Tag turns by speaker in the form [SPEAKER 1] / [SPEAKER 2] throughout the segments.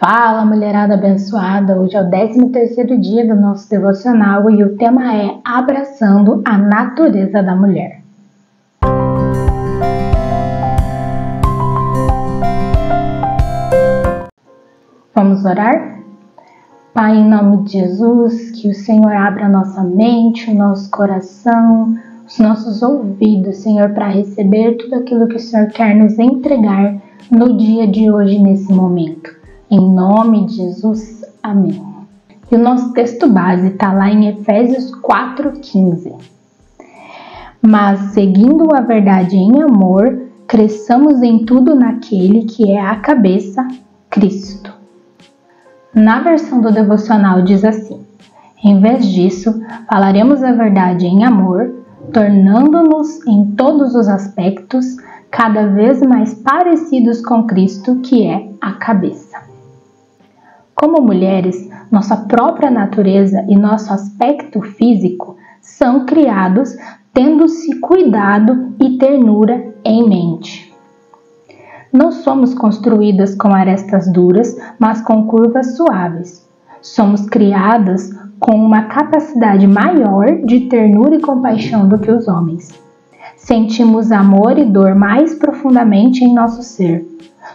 [SPEAKER 1] Fala, mulherada abençoada! Hoje é o 13º dia do nosso devocional e o tema é Abraçando a Natureza da Mulher. Vamos orar? Pai, em nome de Jesus, que o Senhor abra a nossa mente, o nosso coração, os nossos ouvidos, Senhor, para receber tudo aquilo que o Senhor quer nos entregar no dia de hoje, nesse momento. Em nome de Jesus, amém. E o nosso texto base está lá em Efésios 4,15. Mas, seguindo a verdade em amor, cresçamos em tudo naquele que é a cabeça, Cristo. Na versão do devocional diz assim: em vez disso, falaremos a verdade em amor, tornando-nos em todos os aspectos cada vez mais parecidos com Cristo, que é a cabeça. Como mulheres, nossa própria natureza e nosso aspecto físico são criados tendo-se cuidado e ternura em mente. Não somos construídas com arestas duras, mas com curvas suaves. Somos criadas com uma capacidade maior de ternura e compaixão do que os homens. Sentimos amor e dor mais profundamente em nosso ser.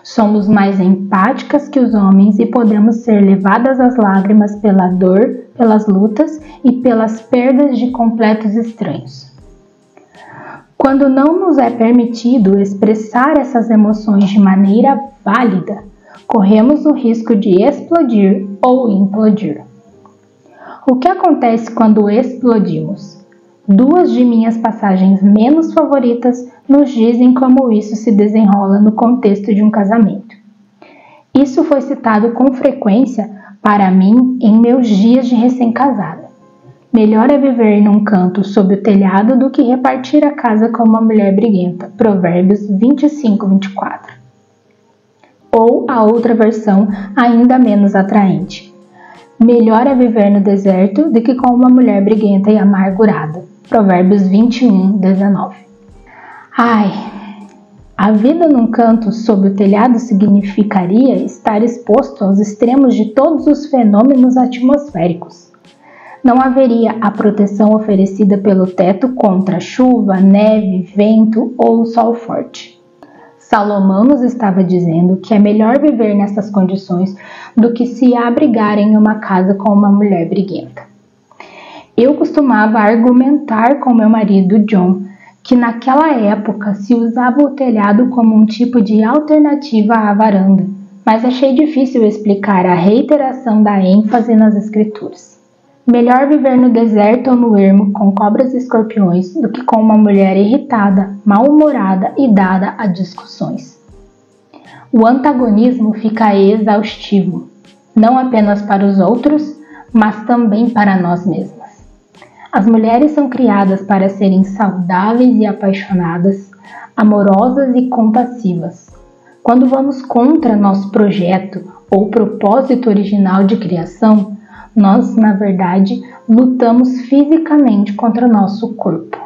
[SPEAKER 1] Somos mais empáticas que os homens e podemos ser levadas às lágrimas pela dor, pelas lutas e pelas perdas de completos estranhos. Quando não nos é permitido expressar essas emoções de maneira válida, corremos o risco de explodir ou implodir. O que acontece quando explodimos? Duas de minhas passagens menos favoritas nos dizem como isso se desenrola no contexto de um casamento. Isso foi citado com frequência para mim em meus dias de recém-casada. Melhor é viver num canto sob o telhado do que repartir a casa com uma mulher briguenta. Provérbios 25:24. Ou a outra versão ainda menos atraente. Melhor é viver no deserto do que com uma mulher briguenta e amargurada. Provérbios 21:19. Ai, a vida num canto sob o telhado significaria estar exposto aos extremos de todos os fenômenos atmosféricos. Não haveria a proteção oferecida pelo teto contra chuva, neve, vento ou sol forte. Salomão nos estava dizendo que é melhor viver nessas condições do que se abrigar em uma casa com uma mulher briguenta. Eu costumava argumentar com meu marido John que naquela época se usava o telhado como um tipo de alternativa à varanda, mas achei difícil explicar a reiteração da ênfase nas escrituras. Melhor viver no deserto ou no ermo com cobras e escorpiões do que com uma mulher irritada, mal-humorada e dada a discussões. O antagonismo fica exaustivo, não apenas para os outros, mas também para nós mesmas. As mulheres são criadas para serem saudáveis e apaixonadas, amorosas e compassivas. Quando vamos contra nosso projeto ou propósito original de criação, nós, na verdade, lutamos fisicamente contra nosso corpo.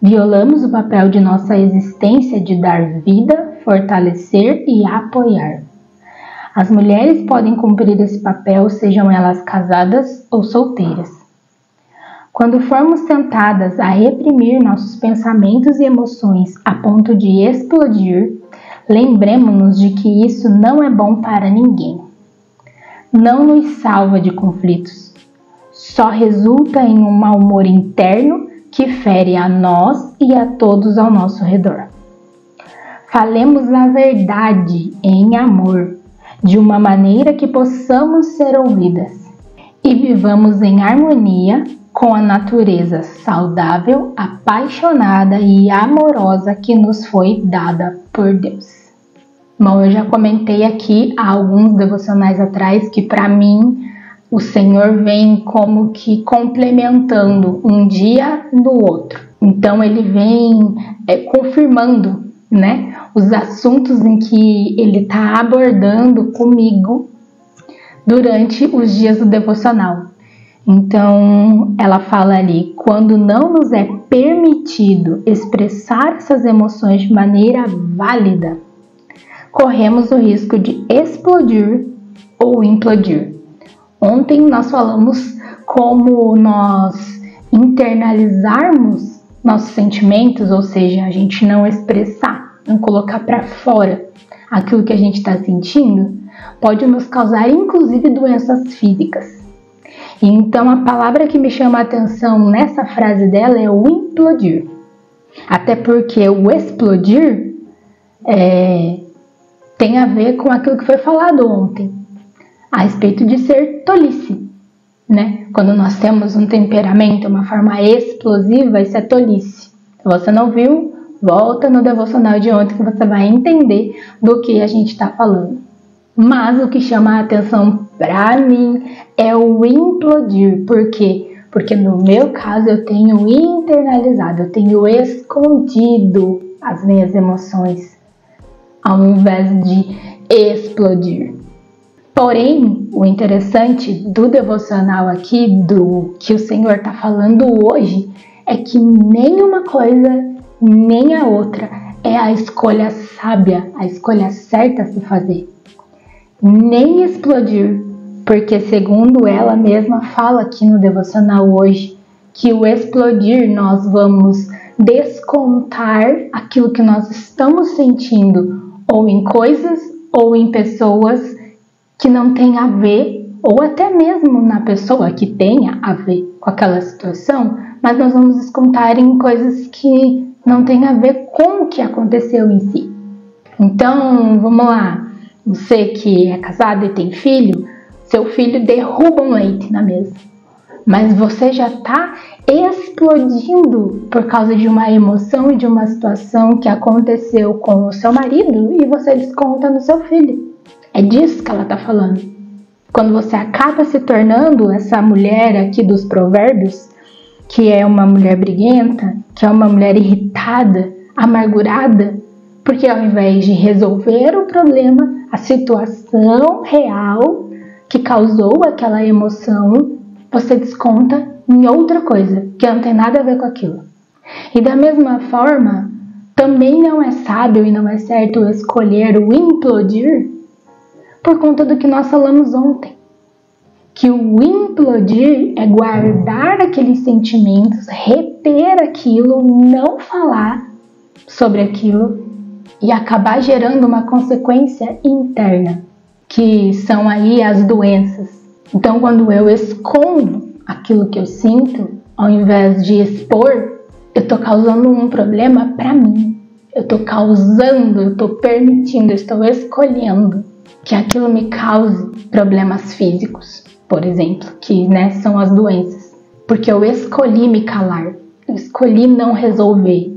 [SPEAKER 1] Violamos o papel de nossa existência de dar vida, fortalecer e apoiar. As mulheres podem cumprir esse papel, sejam elas casadas ou solteiras. Quando formos tentadas a reprimir nossos pensamentos e emoções a ponto de explodir, lembremos-nos de que isso não é bom para ninguém. Não nos salva de conflitos, só resulta em um mau humor interno que fere a nós e a todos ao nosso redor. Falemos a verdade em amor, de uma maneira que possamos ser ouvidas, e vivamos em harmonia com a natureza saudável, apaixonada e amorosa que nos foi dada por Deus. Bom, eu já comentei aqui há alguns devocionais atrás que para mim o Senhor vem como que complementando um dia no outro. Então ele vem confirmando, né, os assuntos em que ele está abordando comigo durante os dias do devocional. Então, ela fala ali, quando não nos é permitido expressar essas emoções de maneira válida, corremos o risco de explodir ou implodir. Ontem nós falamos como nós internalizarmos nossos sentimentos, ou seja, a gente não expressar, não colocar para fora aquilo que a gente está sentindo, pode nos causar inclusive doenças físicas. Então a palavra que me chama a atenção nessa frase dela é o implodir. Até porque o explodir tem a ver com aquilo que foi falado ontem, a respeito de ser tolice, né? Quando nós temos um temperamento, uma forma explosiva, isso é tolice. Se você não viu, volta no devocional de ontem que você vai entender do que a gente está falando. Mas o que chama a atenção para mim é o implodir. Por quê? Porque no meu caso eu tenho internalizado, eu tenho escondido as minhas emoções, ao invés de explodir. Porém, o interessante do devocional aqui, do que o Senhor está falando hoje, é que nem uma coisa, nem a outra é a escolha sábia, a escolha certa a se fazer. Nem explodir, porque segundo ela mesma fala aqui no devocional hoje, que o explodir nós vamos descontar aquilo que nós estamos sentindo, ou em coisas, ou em pessoas que não tem a ver, ou até mesmo na pessoa que tenha a ver com aquela situação, mas nós vamos descontar em coisas que não tem a ver com o que aconteceu em si. Então, vamos lá, você que é casado e tem filho, seu filho derruba um leite na mesa, mas você já está explodindo por causa de uma emoção e de uma situação que aconteceu com o seu marido e você desconta no seu filho. É disso que ela está falando. Quando você acaba se tornando essa mulher aqui dos provérbios, que é uma mulher briguenta, que é uma mulher irritada, amargurada, porque ao invés de resolver o problema, a situação real que causou aquela emoção, você desconta em outra coisa, que não tem nada a ver com aquilo. E da mesma forma, também não é sábio e não é certo escolher o implodir, por conta do que nós falamos ontem, que o implodir é guardar aqueles sentimentos, reter aquilo, não falar sobre aquilo e acabar gerando uma consequência interna, que são aí as doenças. Então, quando eu escondo aquilo que eu sinto, ao invés de expor, eu estou causando um problema para mim. Eu estou permitindo, eu estou escolhendo que aquilo me cause problemas físicos, por exemplo, que são as doenças. Porque eu escolhi me calar, eu escolhi não resolver.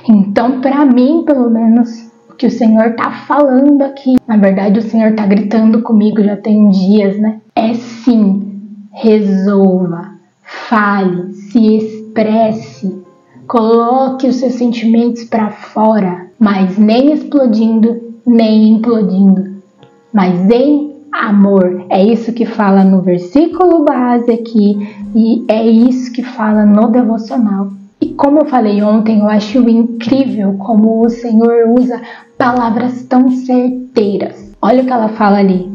[SPEAKER 1] Então, para mim, pelo menos, o que o Senhor está falando aqui, na verdade o Senhor está gritando comigo já tem dias, é sim, resolva, fale, se expresse, coloque os seus sentimentos para fora, mas nem explodindo, nem implodindo, mas em amor. É isso que fala no versículo base aqui e é isso que fala no devocional. E como eu falei ontem, eu acho incrível como o Senhor usa palavras tão certeiras. Olha o que ela fala ali.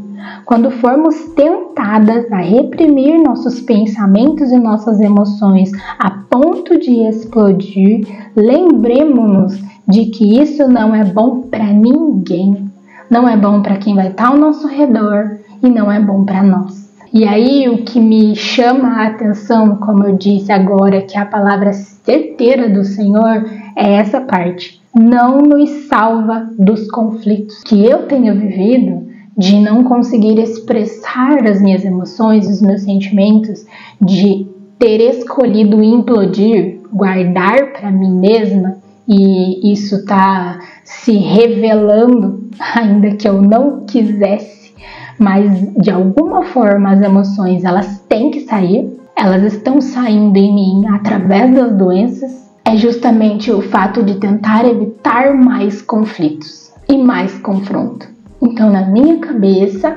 [SPEAKER 1] Quando formos tentadas a reprimir nossos pensamentos e nossas emoções a ponto de explodir, lembremos-nos de que isso não é bom para ninguém. Não é bom para quem vai estar ao nosso redor e não é bom para nós. E aí o que me chama a atenção, como eu disse agora, que a palavra certeira do Senhor é essa parte. Não nos salva dos conflitos que eu tenho vivido, de não conseguir expressar as minhas emoções, os meus sentimentos, de ter escolhido implodir, guardar para mim mesma, e isso está se revelando, ainda que eu não quisesse, mas de alguma forma as emoções elas têm que sair, elas estão saindo em mim através das doenças, é justamente o fato de tentar evitar mais conflitos e mais confronto. Então, na minha cabeça,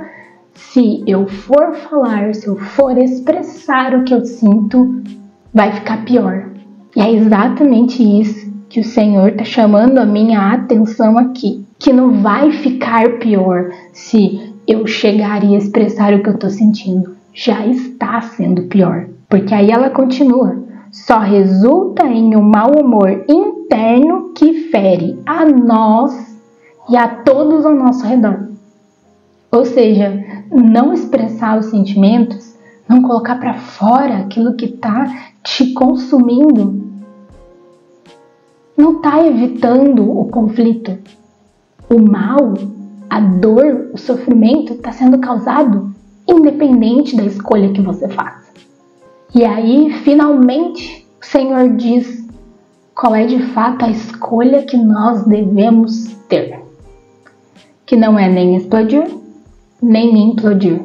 [SPEAKER 1] se eu for falar, se eu for expressar o que eu sinto, vai ficar pior. E é exatamente isso que o Senhor está chamando a minha atenção aqui. que não vai ficar pior se eu chegar e expressar o que eu estou sentindo. Já está sendo pior, porque aí ela continua. Só resulta em um mau humor interno que fere a nós e a todos ao nosso redor. Ou seja, não expressar os sentimentos, não colocar para fora aquilo que está te consumindo, não está evitando o conflito. O mal, a dor, o sofrimento está sendo causado independente da escolha que você faça. E aí, finalmente, o Senhor diz qual é de fato a escolha que nós devemos ter. Que não é nem explodir, nem implodir.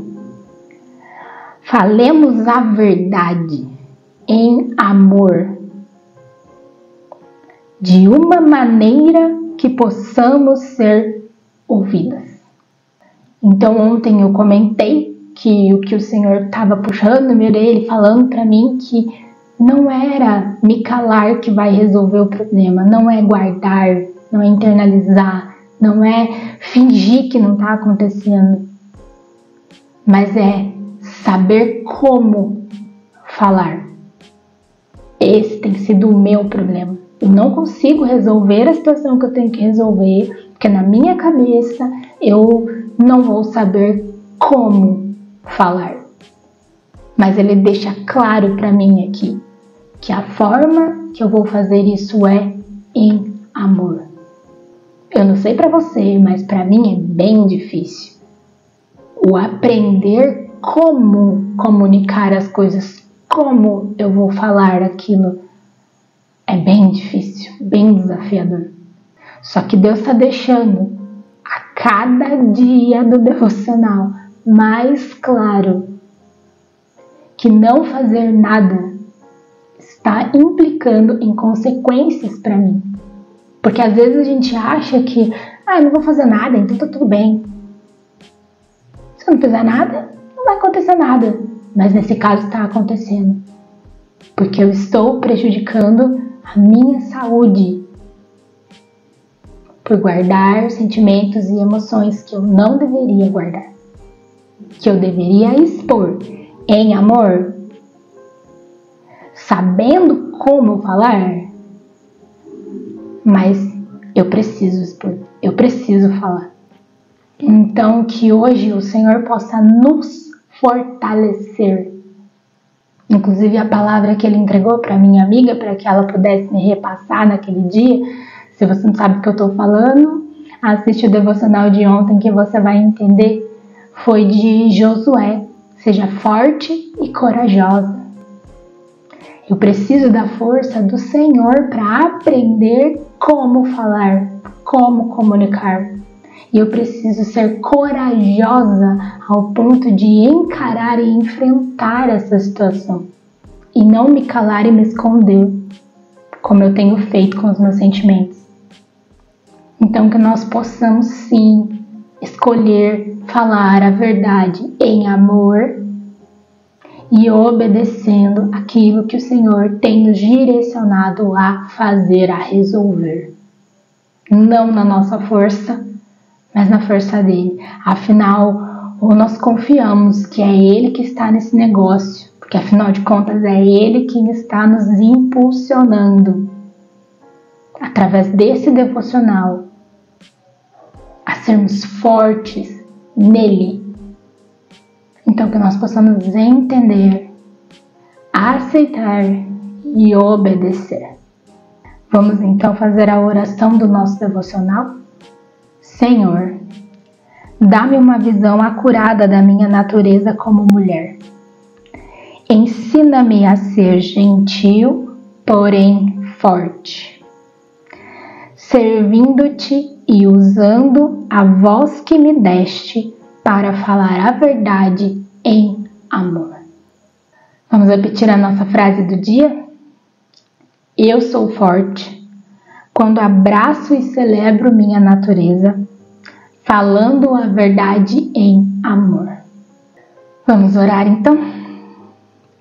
[SPEAKER 1] Falemos a verdade em amor, de uma maneira que possamos ser ouvidas. Então ontem eu comentei que o que o Senhor estava puxando minha orelha, falando para mim que não era me calar que vai resolver o problema, não é guardar, não é internalizar, não é fingir que não está acontecendo, mas é saber como falar. Esse tem sido o meu problema. Eu não consigo resolver a situação que eu tenho que resolver, porque na minha cabeça eu não vou saber como falar. Mas ele deixa claro para mim aqui que a forma que eu vou fazer isso é em amor. Eu não sei para você, mas para mim é bem difícil. O aprender como comunicar as coisas, como eu vou falar aquilo, é bem difícil, bem desafiador. Só que Deus está deixando a cada dia do devocional mais claro que não fazer nada está implicando em consequências para mim. Porque às vezes a gente acha que, não vou fazer nada, então tá tudo bem. Se eu não fizer nada, não vai acontecer nada. Mas nesse caso está acontecendo. Porque eu estou prejudicando a minha saúde por guardar sentimentos e emoções que eu não deveria guardar, que eu deveria expor em amor, sabendo como falar, mas eu preciso expor, eu preciso falar. Então que hoje o Senhor possa nos fortalecer. Inclusive a palavra que ele entregou para minha amiga, para que ela pudesse me repassar naquele dia. Se você não sabe o que eu estou falando, assiste o devocional de ontem que você vai entender. Foi de Josué. Seja forte e corajosa. Eu preciso da força do Senhor para aprender como falar, como comunicar. E eu preciso ser corajosa ao ponto de encarar e enfrentar essa situação. E não me calar e me esconder, como eu tenho feito com os meus sentimentos. Então que nós possamos sim escolher falar a verdade em amor e obedecendo aquilo que o Senhor tem nos direcionado a fazer, a resolver. Não na nossa força, mas na força dele. Afinal, nós confiamos que é ele que está nesse negócio, porque afinal de contas é ele quem está nos impulsionando através desse devocional a sermos fortes nele. Então que nós possamos entender, aceitar e obedecer. Vamos então fazer a oração do nosso devocional? Senhor, dá-me uma visão acurada da minha natureza como mulher. Ensina-me a ser gentil, porém forte, servindo-te e usando a voz que me deste para falar a verdade em amor. Vamos repetir a nossa frase do dia? Eu sou forte quando abraço e celebro minha natureza, falando a verdade em amor. Vamos orar então?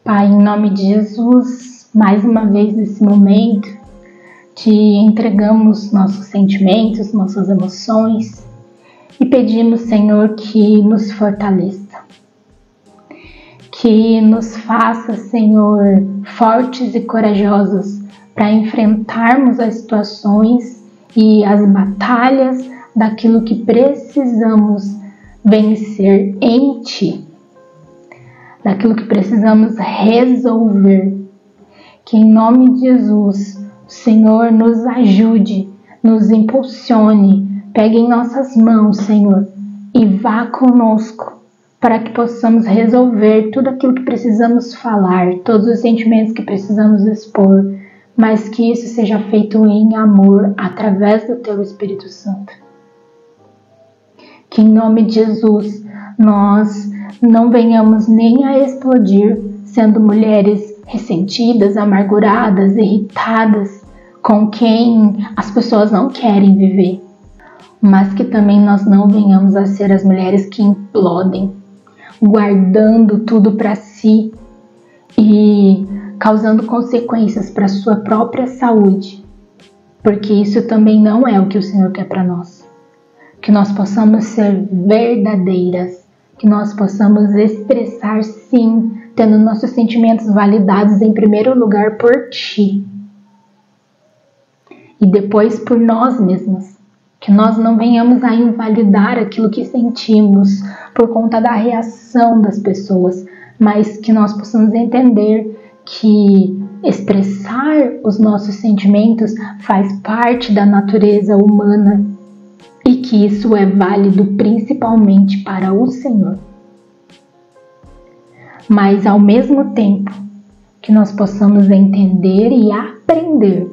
[SPEAKER 1] Pai, em nome de Jesus, mais uma vez nesse momento, Te entregamos nossos sentimentos, nossas emoções e pedimos, Senhor, que nos fortaleça, que nos faça, Senhor, fortes e corajosos para enfrentarmos as situações e as batalhas daquilo que precisamos vencer em Ti, daquilo que precisamos resolver. Que em nome de Jesus, o Senhor nos ajude, nos impulsione, pegue em nossas mãos, Senhor, e vá conosco para que possamos resolver tudo aquilo que precisamos falar, todos os sentimentos que precisamos expor, mas que isso seja feito em amor através do Teu Espírito Santo. Que em nome de Jesus nós não venhamos nem a explodir sendo mulheres ressentidas, amarguradas, irritadas, com quem as pessoas não querem viver, mas que também nós não venhamos a ser as mulheres que implodem, guardando tudo para si e causando consequências para a sua própria saúde, porque isso também não é o que o Senhor quer para nós. Que nós possamos ser verdadeiras, que nós possamos expressar sim, tendo nossos sentimentos validados em primeiro lugar por Ti e depois por nós mesmas. Que nós não venhamos a invalidar aquilo que sentimos por conta da reação das pessoas, mas que nós possamos entender que expressar os nossos sentimentos faz parte da natureza humana e que isso é válido principalmente para o Senhor. Mas ao mesmo tempo que nós possamos entender e aprender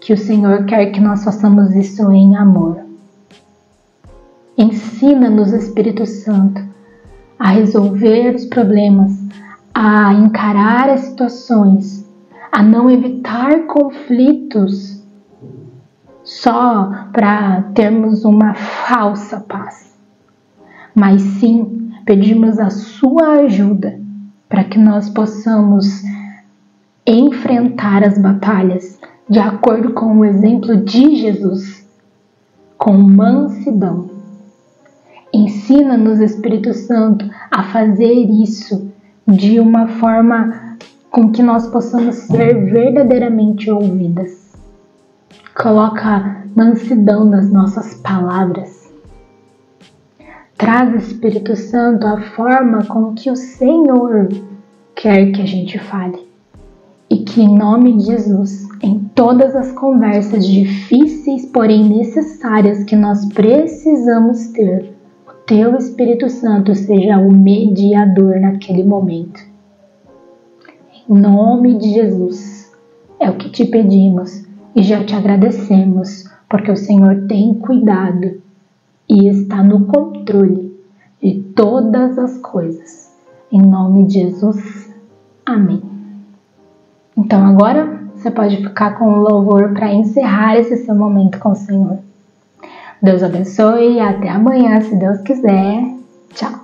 [SPEAKER 1] que o Senhor quer que nós façamos isso em amor. Ensina-nos, Espírito Santo, a resolver os problemas, a encarar as situações, a não evitar conflitos só para termos uma falsa paz, mas sim pedimos a Sua ajuda para que nós possamos enfrentar as batalhas de acordo com o exemplo de Jesus, com mansidão. Ensina-nos, Espírito Santo, a fazer isso de uma forma com que nós possamos ser verdadeiramente ouvidas. Coloca mansidão nas nossas palavras. Traz, Espírito Santo, a forma com que o Senhor quer que a gente fale. E que em nome de Jesus, em todas as conversas difíceis, porém necessárias que nós precisamos ter, o Teu Espírito Santo seja o mediador naquele momento. Em nome de Jesus, é o que te pedimos e já te agradecemos, porque o Senhor tem cuidado e está no controle de todas as coisas. Em nome de Jesus, amém. Então agora você pode ficar com o louvor para encerrar esse seu momento com o Senhor. Deus abençoe e até amanhã, se Deus quiser. Tchau!